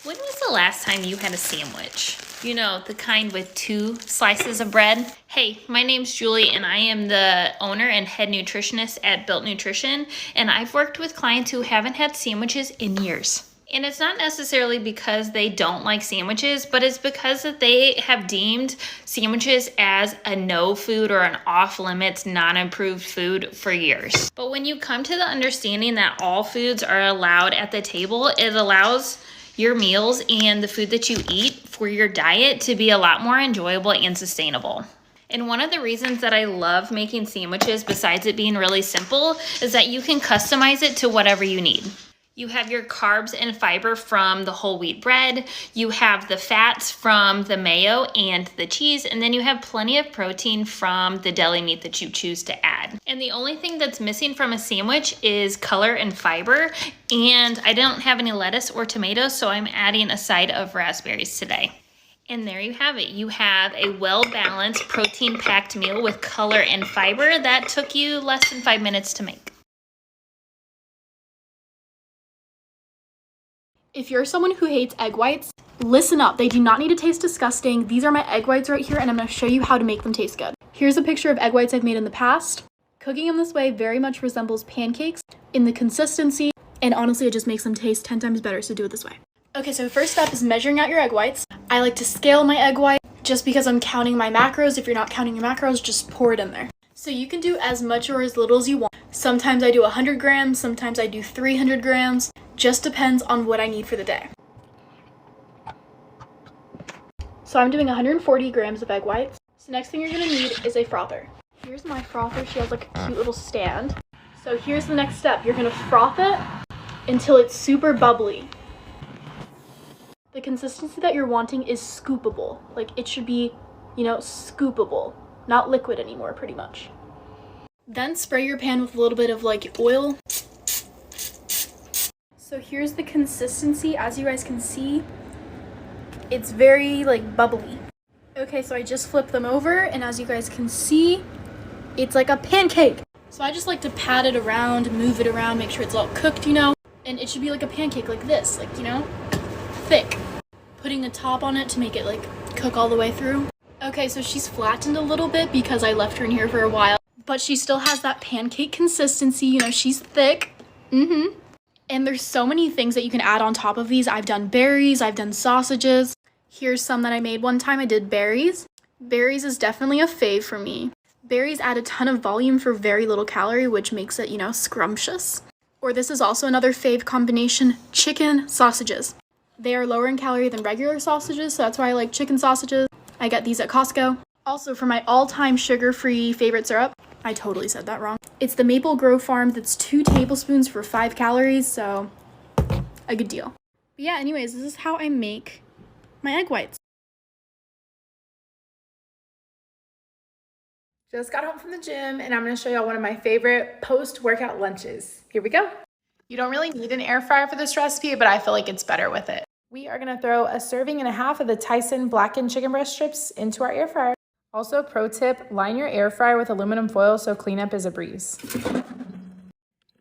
When was the last time you had a sandwich? You know, the kind with 2 slices of bread? Hey, my name's Julie and I am the owner and head nutritionist at Built Nutrition, and I've worked with clients who haven't had sandwiches in years. And it's not necessarily because they don't like sandwiches, but it's because that they have deemed sandwiches as a no food or an off limits, non-approved food for years. But when you come to the understanding that all foods are allowed at the table, it allows your meals and the food that you eat for your diet to be a lot more enjoyable and sustainable. And one of the reasons that I love making sandwiches, besides it being really simple, is that you can customize it to whatever you need. You have your carbs and fiber from the whole wheat bread, you have the fats from the mayo and the cheese, and then you have plenty of protein from the deli meat that you choose to add. And the only thing that's missing from a sandwich is color and fiber, and I don't have any lettuce or tomatoes, so I'm adding a side of raspberries today. And there you have it. You have a well-balanced, protein-packed meal with color and fiber that took you less than 5 minutes to make. If you're someone who hates egg whites, listen up. They do not need to taste disgusting. These are my egg whites right here, and I'm going to show you how to make them taste good. Here's a picture of egg whites I've made in the past. Cooking them this way very much resembles pancakes in the consistency, and honestly, it just makes them taste 10 times better, so do it this way. Okay, so first step is measuring out your egg whites. I like to scale my egg white just because I'm counting my macros. If you're not counting your macros, just pour it in there. So you can do as much or as little as you want. Sometimes I do 100 grams, sometimes I do 300 grams. Just depends on what I need for the day. So I'm doing 140 grams of egg whites. So next thing you're gonna need is a frother. Here's my frother. She has like a cute little stand. So here's the next step. You're gonna froth it until it's super bubbly. The consistency that you're wanting is scoopable. Like it should be, scoopable, not liquid anymore, pretty much. Then spray your pan with a little bit of like oil. So here's the consistency. As you guys can see, it's very like bubbly. Okay, so I just flipped them over, and as you guys can see, it's like a pancake. So I just like to pat it around, move it around, make sure it's all cooked, and it should be like a pancake like this, like, thick. Putting a top on it to make it like cook all the way through. Okay, so she's flattened a little bit because I left her in here for a while, but she still has that pancake consistency, she's thick. And there's so many things that you can add on top of these. I've done berries, I've done sausages. Here's some that I made one time. I did berries. Berries is definitely a fave for me. Berries add a ton of volume for very little calorie, which makes it, scrumptious. Or this is also another fave combination, chicken sausages. They are lower in calorie than regular sausages, so that's why I like chicken sausages. I get these at Costco. Also, for my all-time sugar-free favorite syrup, I totally said that wrong. It's the Maple Grove Farm. That's 2 tablespoons for 5 calories, so a good deal. But yeah, anyways, this is how I make my egg whites. Just got home from the gym, and I'm going to show y'all one of my favorite post-workout lunches. Here we go. You don't really need an air fryer for this recipe, but I feel like it's better with it. We are going to throw a serving and a half of the Tyson blackened chicken breast strips into our air fryer. Also, pro tip, line your air fryer with aluminum foil so cleanup is a breeze.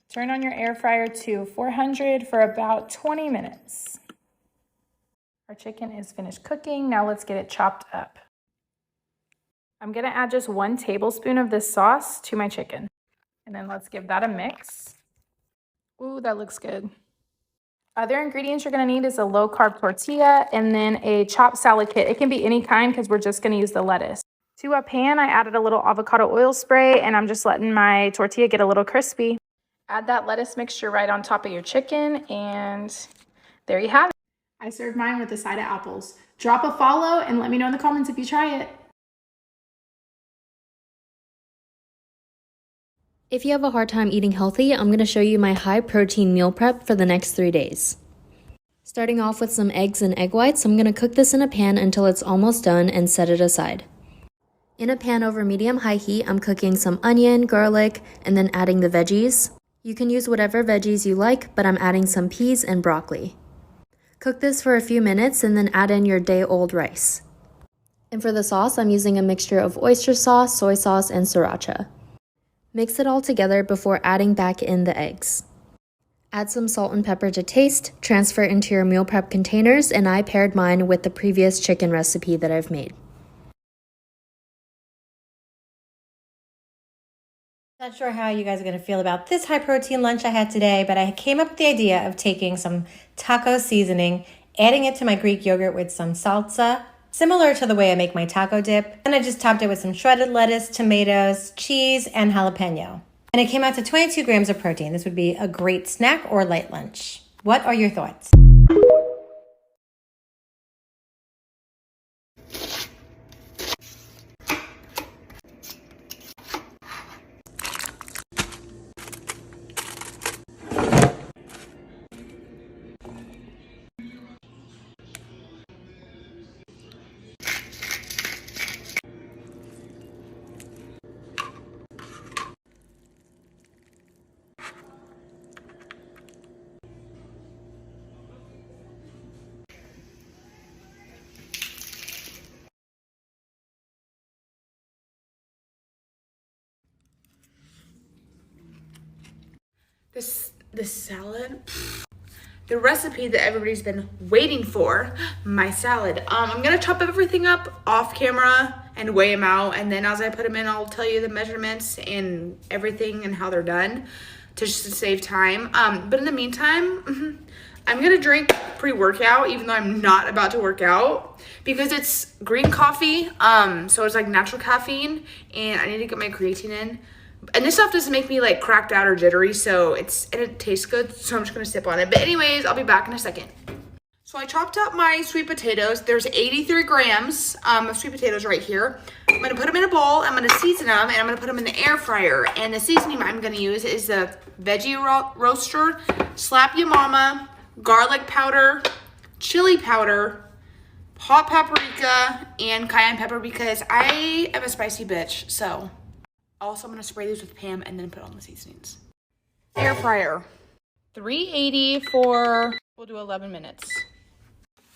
Turn on your air fryer to 400 for about 20 minutes. Our chicken is finished cooking. Now let's get it chopped up. I'm going to add just 1 tablespoon of this sauce to my chicken. And then let's give that a mix. Ooh, that looks good. Other ingredients you're going to need is a low-carb tortilla and then a chopped salad kit. It can be any kind because we're just going to use the lettuce. To a pan, I added a little avocado oil spray, and I'm just letting my tortilla get a little crispy. Add that lettuce mixture right on top of your chicken, and there you have it. I served mine with a side of apples. Drop a follow and let me know in the comments if you try it. If you have a hard time eating healthy, I'm going to show you my high protein meal prep for the next 3 days. Starting off with some eggs and egg whites, I'm going to cook this in a pan until it's almost done and set it aside. In a pan over medium-high heat, I'm cooking some onion, garlic, and then adding the veggies. You can use whatever veggies you like, but I'm adding some peas and broccoli. Cook this for a few minutes and then add in your day-old rice. And for the sauce, I'm using a mixture of oyster sauce, soy sauce, and sriracha. Mix it all together before adding back in the eggs. Add some salt and pepper to taste, transfer into your meal prep containers, and I paired mine with the previous chicken recipe that I've made. Not sure how you guys are going to feel about this high protein lunch I had today, but I came up with the idea of taking some taco seasoning, adding it to my Greek yogurt with some salsa, similar to the way I make my taco dip. And I just topped it with some shredded lettuce, tomatoes, cheese, and jalapeno. And it came out to 22 grams of protein. This would be a great snack or light lunch. What are your thoughts? This salad, the recipe that everybody's been waiting for, my salad. I'm gonna chop everything up off camera and weigh them out, and then as I put them in, I'll tell you the measurements and everything and how they're done to save time. But in the meantime, I'm gonna drink pre-workout, even though I'm not about to work out, because it's green coffee, so it's like natural caffeine, and I need to get my creatine in. And this stuff doesn't make me like cracked out or jittery, so it tastes good, so I'm just gonna sip on it. But anyways, I'll be back in a second. So I chopped up my sweet potatoes. There's 83 grams of sweet potatoes right here. I'm gonna put them in a bowl, I'm gonna season them, and I'm gonna put them in the air fryer. And the seasoning I'm gonna use is the veggie roaster, slap ya mama, garlic powder, chili powder, hot paprika, and cayenne pepper, because I am a spicy bitch, so. Also, I'm gonna spray these with Pam and then put on the seasonings. Air fryer. 380 for, we'll do 11 minutes.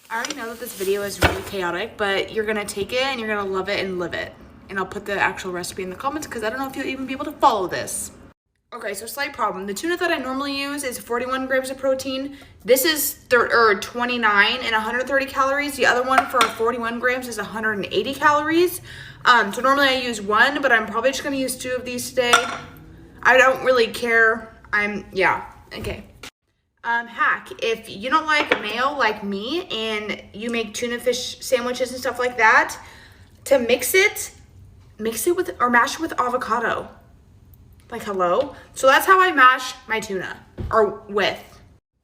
I already know that this video is really chaotic, but you're gonna take it and you're gonna love it and live it. And I'll put the actual recipe in the comments because I don't know if you'll even be able to follow this. Okay, so slight problem. The tuna that I normally use is 41 grams of protein. This is 29 and 130 calories. The other one for 41 grams is 180 calories. So normally I use one, but I'm probably just gonna use 2 of these today. I don't really care. Okay. Hack, if you don't like mayo like me and you make tuna fish sandwiches and stuff like that, to mix it with, or mash it with avocado. Like, hello? So that's how I mash my tuna, or with.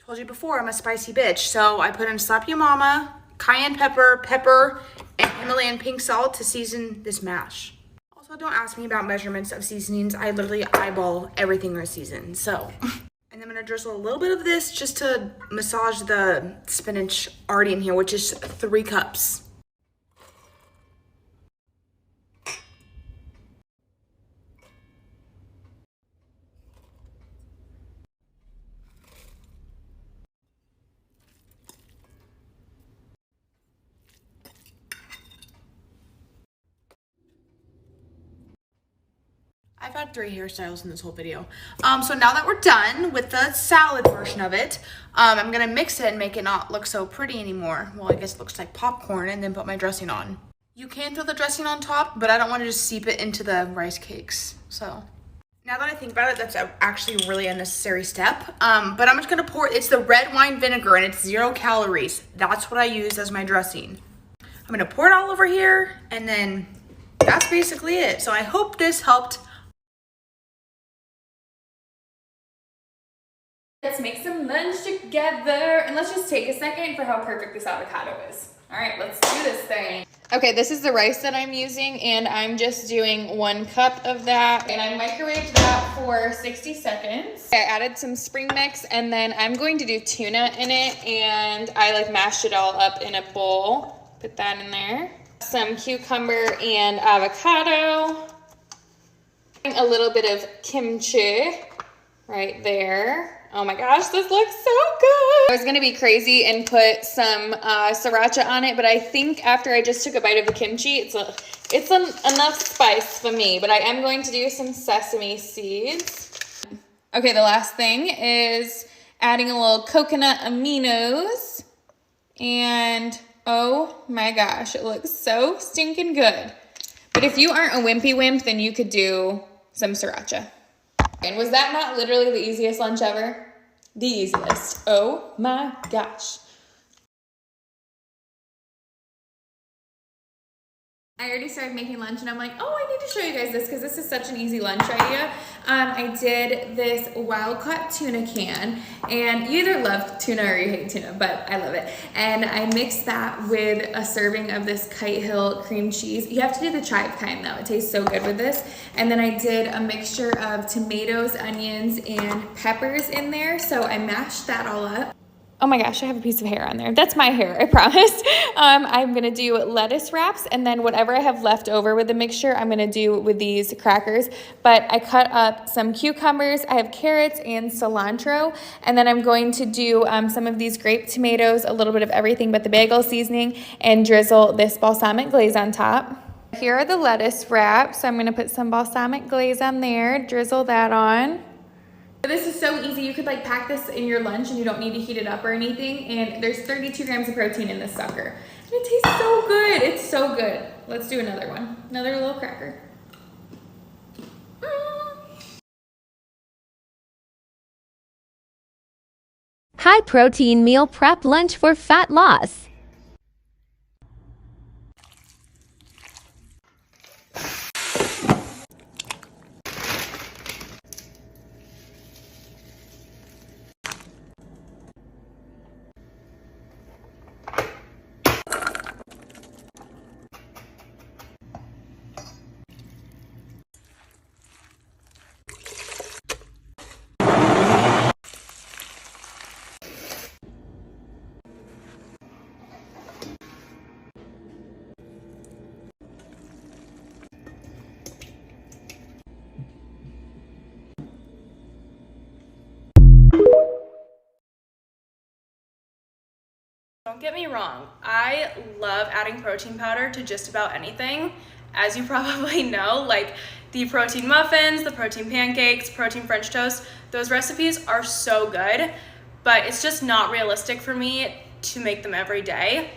Told you before, I'm a spicy bitch. So I put in slap ya mama, cayenne pepper, and Himalayan pink salt to season this mash. Also, don't ask me about measurements of seasonings. I literally eyeball everything I season, so. And I'm gonna drizzle a little bit of this just to massage the spinach already in here, which is 3 cups. I've had 3 hairstyles in this whole video. So now that we're done with the salad version of it, I'm gonna mix it and make it not look so pretty anymore. Well, I guess it looks like popcorn, and then put my dressing on. You can throw the dressing on top, but I don't want to just seep it into the rice cakes. So now that I think about it, that's actually a really unnecessary step. But I'm just gonna pour, it's the red wine vinegar and it's 0 calories. That's what I use as my dressing. I'm gonna pour it all over here, and then that's basically it. So I hope this helped. Let's make some lunch together, and let's just take a second for how perfect this avocado is. All right, let's do this thing. Okay, this is the rice that I'm using, and I'm just doing 1 cup of that, and I microwaved that for 60 seconds. I added some spring mix, and then I'm going to do tuna in it, and I like mashed it all up in a bowl. Put that in there. Some cucumber and avocado. A little bit of kimchi right there. Oh my gosh, this looks so good. I was gonna be crazy and put some sriracha on it, but I think after I just took a bite of the kimchi, it's enough spice for me, but I am going to do some sesame seeds. Okay, the last thing is Adding a little coconut aminos. And oh my gosh, it looks so stinking good. But if you aren't a wimpy wimp, then you could do some sriracha. And was that not literally the easiest lunch ever? The easiest. Oh my gosh. I already started making lunch and I'm like, oh, I need to show you guys this because this is such an easy lunch idea. I did this wild caught tuna can, and you either love tuna or you hate tuna, but I love it. And I mixed that with a serving of this Kite Hill cream cheese. You have to do the chive kind though. It tastes so good with this. And then I did a mixture of tomatoes, onions, and peppers in there. So I mashed that all up. Oh my gosh, I have a piece of hair on there. That's my hair, I promise. I'm gonna do lettuce wraps, and then whatever I have left over with the mixture, I'm gonna do with these crackers. But I cut up some cucumbers, I have carrots and cilantro, and then I'm going to do some of these grape tomatoes, a little bit of everything but the bagel seasoning, and drizzle this balsamic glaze on top. Here are the lettuce wraps. So I'm gonna put some balsamic glaze on there, drizzle that on. This is so easy. You could like pack this in your lunch and you don't need to heat it up or anything. And there's 32 grams of protein in this sucker. And it tastes so good. It's so good. Let's do another one. Another little cracker. High protein meal prep lunch for fat loss. Don't get me wrong, I love adding protein powder to just about anything. As you probably know, like the protein muffins, the protein pancakes, protein French toast, those recipes are so good, but it's just not realistic for me to make them every day.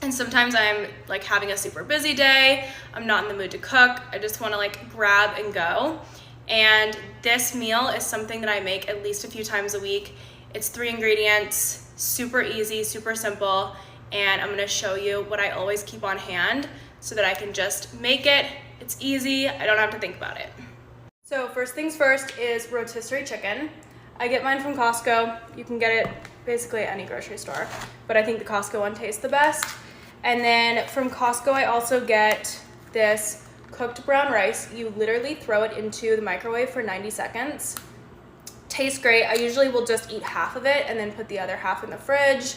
And sometimes I'm like having a super busy day, I'm not in the mood to cook, I just wanna like grab and go. And this meal is something that I make at least a few times a week. It's 3 ingredients, super easy, super simple, and I'm gonna show you what I always keep on hand so that I can just make it. It's easy, I don't have to think about it. So first things first is rotisserie chicken. I get mine from Costco. You can get it basically at any grocery store, but I think the Costco one tastes the best. And then from Costco, I also get this cooked brown rice. You literally throw it into the microwave for 90 seconds. Tastes great. I usually will just eat half of it and then put the other half in the fridge.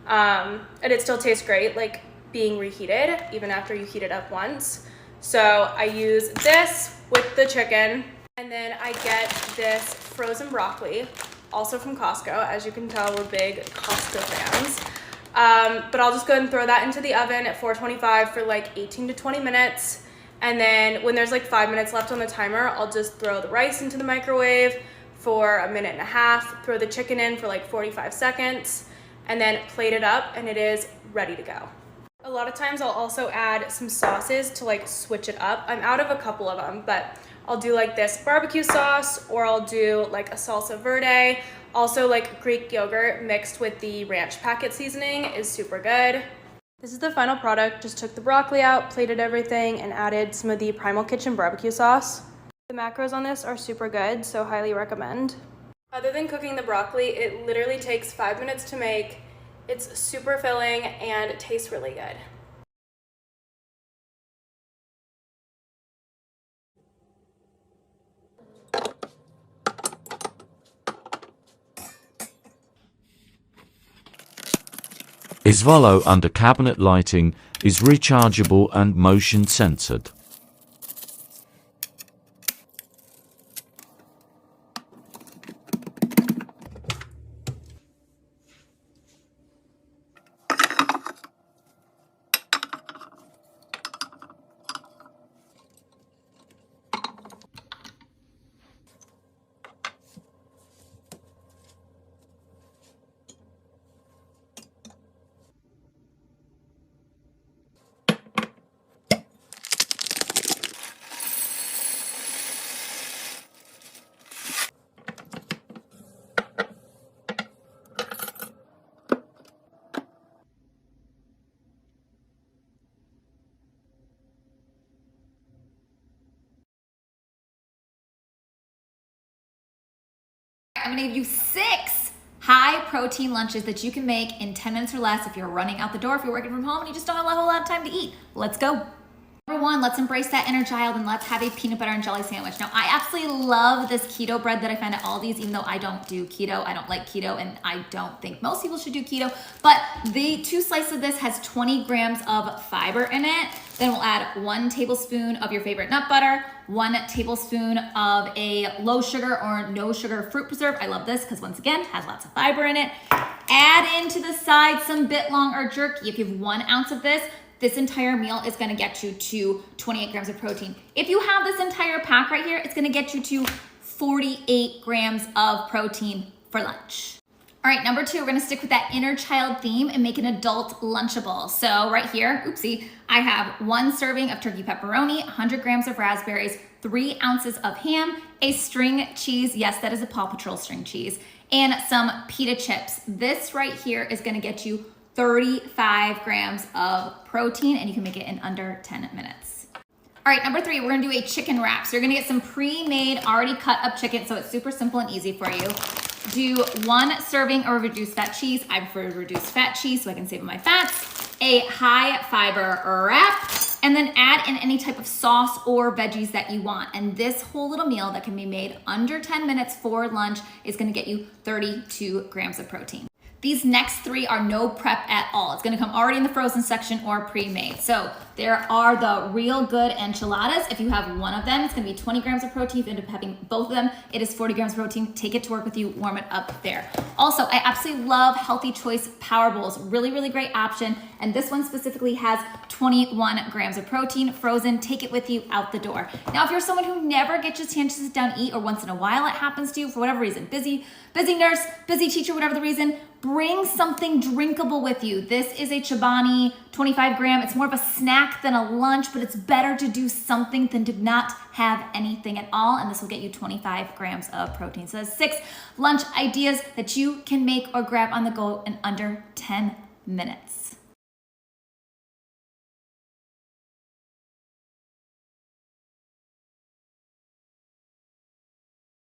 And it still tastes great, like being reheated, even after you heat it up once. So I use this with the chicken, and then I get this frozen broccoli, also from Costco. As you can tell, we're big Costco fans. But I'll just go ahead and throw that into the oven at 425 for like 18 to 20 minutes. And then when there's like 5 minutes left on the timer, I'll just throw the rice into the microwave for a minute and a half, throw the chicken in for like 45 seconds, and then plate it up, and it is ready to go. A lot of times I'll also add some sauces to like switch it up. I'm out of a couple of them, but I'll do like this barbecue sauce, or I'll do like a salsa verde. Also like Greek yogurt mixed with the ranch packet seasoning is super good. This is the final product. Just took the broccoli out, plated everything, and added some of the Primal Kitchen barbecue sauce. The macros on this are super good, so highly recommend. Other than cooking the broccoli, it literally takes 5 minutes to make. It's super filling and it tastes really good. Isvalo under cabinet lighting is rechargeable and motion censored. gonna give you 6 high protein lunches that you can make in 10 minutes or less if you're running out the door, if you're working from home and you just don't have a whole lot of time to eat. Let's go. Number 1, let's embrace that inner child and let's have a peanut butter and jelly sandwich. Now, I absolutely love this keto bread that I found at Aldi's, even though I don't do keto. I don't like keto, and I don't think most people should do keto. But the 2 slices of this has 20 grams of fiber in it. Then we'll add 1 tablespoon of your favorite nut butter, 1 tablespoon of a low sugar or no sugar fruit preserve. I love this because once again, has lots of fiber in it. Add into the side some biltong or jerky. If you have 1 ounce of this entire meal is gonna get you to 28 grams of protein. If you have this entire pack right here, it's gonna get you to 48 grams of protein for lunch. All right, number 2, we're gonna stick with that inner child theme and make an adult Lunchable. So right here, oopsie, I have 1 serving of turkey pepperoni, 100 grams of raspberries, 3 ounces of ham, a string cheese, yes, that is a Paw Patrol string cheese, and some pita chips. This right here is gonna get you 35 grams of protein, and you can make it in under 10 minutes. All right, number 3, we're gonna do a chicken wrap. So you're gonna get some pre-made, already cut up chicken, so it's super simple and easy for you. Do 1 serving of reduced fat cheese. I prefer reduced fat cheese so I can save on my fats. A high fiber wrap, and then add in any type of sauce or veggies that you want. And this whole little meal that can be made under 10 minutes for lunch is gonna get you 32 grams of protein. These next 3 are no prep at all. It's gonna come already in the frozen section or pre-made. So there are the real good enchiladas. If you have 1 of them, it's gonna be 20 grams of protein. If you end up having both of them, it is 40 grams of protein. Take it to work with you, warm it up there. Also, I absolutely love Healthy Choice Power Bowls. Really, really great option. And this one specifically has 21 grams of protein, frozen. Take it with you out the door. Now, if you're someone who never gets a chance to sit down and eat, or once in a while it happens to you for whatever reason, busy nurse, busy teacher, whatever the reason, bring something drinkable with you. This is a Chobani 25 gram. It's more of a snack than a lunch, but it's better to do something than to not have anything at all. And this will get you 25 grams of protein. So that's 6 lunch ideas that you can make or grab on the go in under 10 minutes.